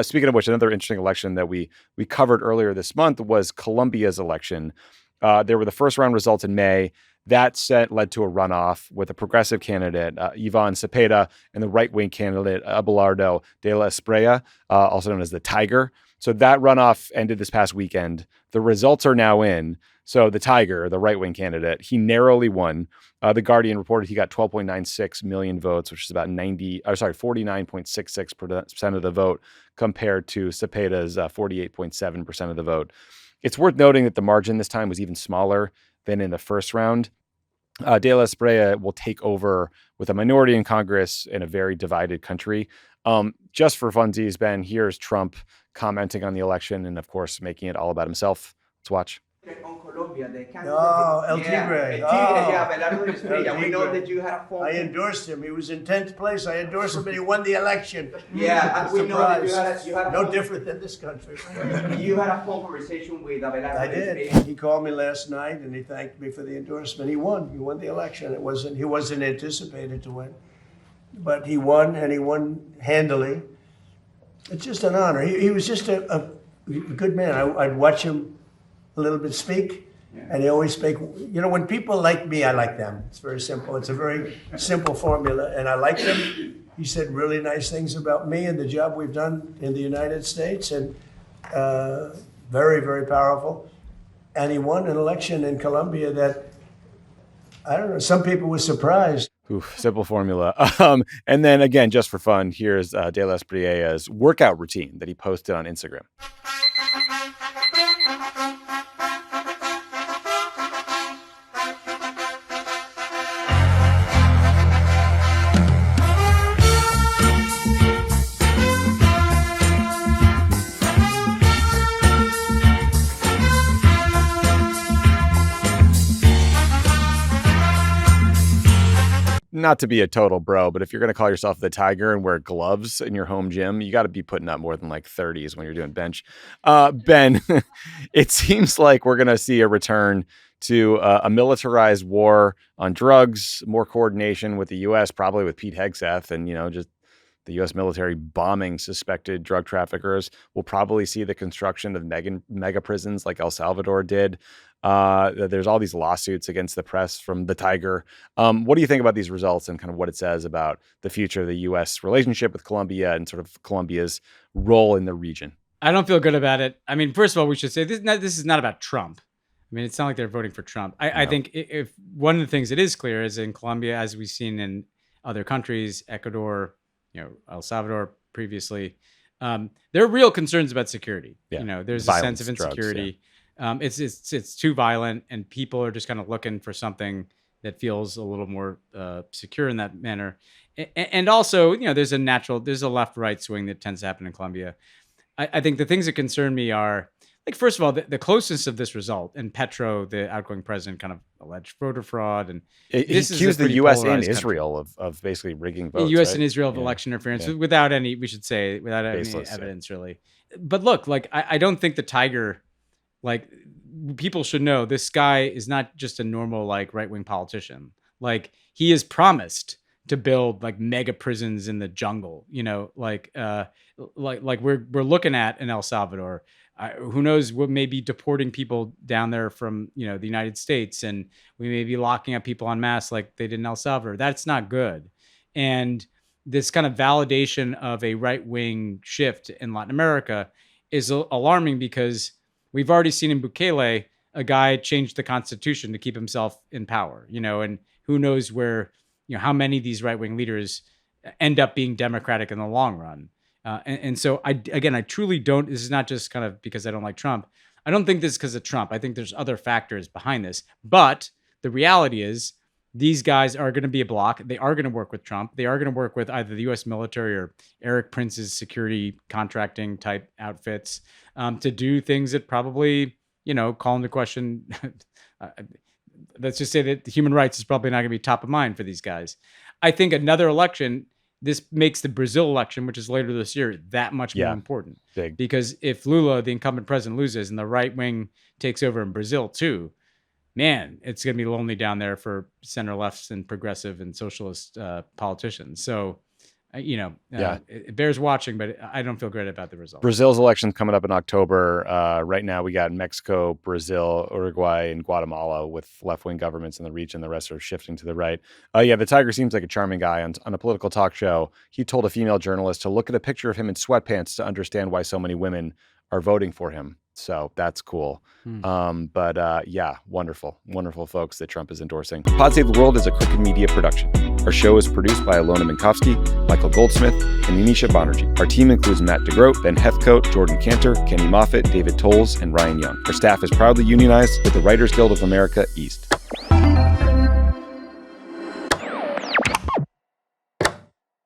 Speaking of which, another interesting election that we covered earlier this month was Colombia's election. There were the first round results in May. That led to a runoff with a progressive candidate, Ivan Cepeda, and the right-wing candidate, Abelardo de la Espriella, also known as the Tiger. So that runoff ended this past weekend. The results are now in. So the Tiger, the right-wing candidate, he narrowly won. The Guardian reported he got 12.96 million votes, which is about 49.66% of the vote, compared to Cepeda's 48.7% of the vote. It's worth noting that the margin this time was even smaller than in the first round. De la Espriella will take over with a minority in Congress in a very divided country. Just for funsies, Ben, here's Trump commenting on the election and, of course, making it all about himself. Let's watch. On Colombia, the candidate. Oh, El Tigre. El Tigre, yeah, Abelardo Espriella. We know that you had a phone. I endorsed him. He was in 10th place. I endorsed him, and he won the election. Yeah, and we know that you had a no different than this country. You had a phone conversation with Abelardo. I did. Espriella. He called me last night, and he thanked me for the endorsement. He won. He won the election. He wasn't anticipated to win, but he won, and he won handily. It's just an honor. He was just a good man. I'd watch him a little bit speak, and he always speak. You know, when people like me, I like them. It's very simple. It's a very simple formula, and I like him. He said really nice things about me and the job we've done in the United States, and very, very powerful. And he won an election in Colombia that, I don't know, some people were surprised. Oof, simple formula. And then again, just for fun, here's De La Espriella's workout routine that he posted on Instagram. Not to be a total bro, but if you're going to call yourself the Tiger and wear gloves in your home gym, you got to be putting up more than like 30s when you're doing bench. Ben, it seems like we're going to see a return to a militarized war on drugs, more coordination with the U.S., probably with Pete Hegseth, and, just the U.S. military bombing suspected drug traffickers. We'll probably see the construction of mega prisons like El Salvador did. There's all these lawsuits against the press from the Tiger. What do you think about these results and kind of what it says about the future of the U.S. relationship with Colombia and sort of Colombia's role in the region? I don't feel good about it. I mean, first of all, we should say this is not about Trump. I mean, it's not like they're voting for Trump. I think if one of the things that is clear is in Colombia, as we've seen in other countries, Ecuador, El Salvador previously, there are real concerns about security. Yeah. There's Violence, a sense of insecurity. Drugs, It's too violent, and people are just kind of looking for something that feels a little more secure in that manner. And also, there's a left-right swing that tends to happen in Colombia. I think the things that concern me are, like, first of all, the closeness of this result, and Petro, the outgoing president, kind of alleged voter fraud, and he accused the U.S. and Israel of basically rigging votes. The U.S. right? and Israel of election interference without any Baseless, evidence, really. But look, like, I don't think the Tiger, like, people should know this guy is not just a normal, like, right-wing politician. Like, he has promised to build like mega prisons in the jungle, like we're looking at in El Salvador. Who knows what may be deporting people down there from, the United States, and we may be locking up people en masse like they did in El Salvador. That's not good. And this kind of validation of a right-wing shift in Latin America is alarming, because we've already seen in Bukele, a guy change the constitution to keep himself in power, and who knows where, how many of these right-wing leaders end up being democratic in the long run. And so I truly don't, this is not just kind of because I don't like Trump. I don't think this is because of Trump. I think there's other factors behind this, but the reality is these guys are going to be a block. They are going to work with Trump. They are going to work with either the U.S. military or Eric Prince's security contracting type outfits to do things that probably, call into question. Let's just say that the human rights is probably not going to be top of mind for these guys. I think another election, this makes the Brazil election, which is later this year, that much more important. Big. Because if Lula, the incumbent president, loses and the right wing takes over in Brazil too, man, it's going to be lonely down there for center lefts and progressive and socialist politicians. So it bears watching, but I don't feel great about the result. Brazil's election's coming up in October. Right now, we got Mexico, Brazil, Uruguay, and Guatemala with left-wing governments in the region. The rest are shifting to the right. The Tiger seems like a charming guy. On a political talk show, he told a female journalist to look at a picture of him in sweatpants to understand why so many women are voting for him. So that's cool. Wonderful, wonderful folks that Trump is endorsing. Pod Save the World is a Crooked Media production. Our show is produced by Alona Minkowski, Michael Goldsmith, and Unisha Banerjee. Our team includes Matt DeGroat, Ben Heathcote, Jordan Cantor, Kenny Moffitt, David Tolles, and Ryan Young. Our staff is proudly unionized with the Writers Guild of America East.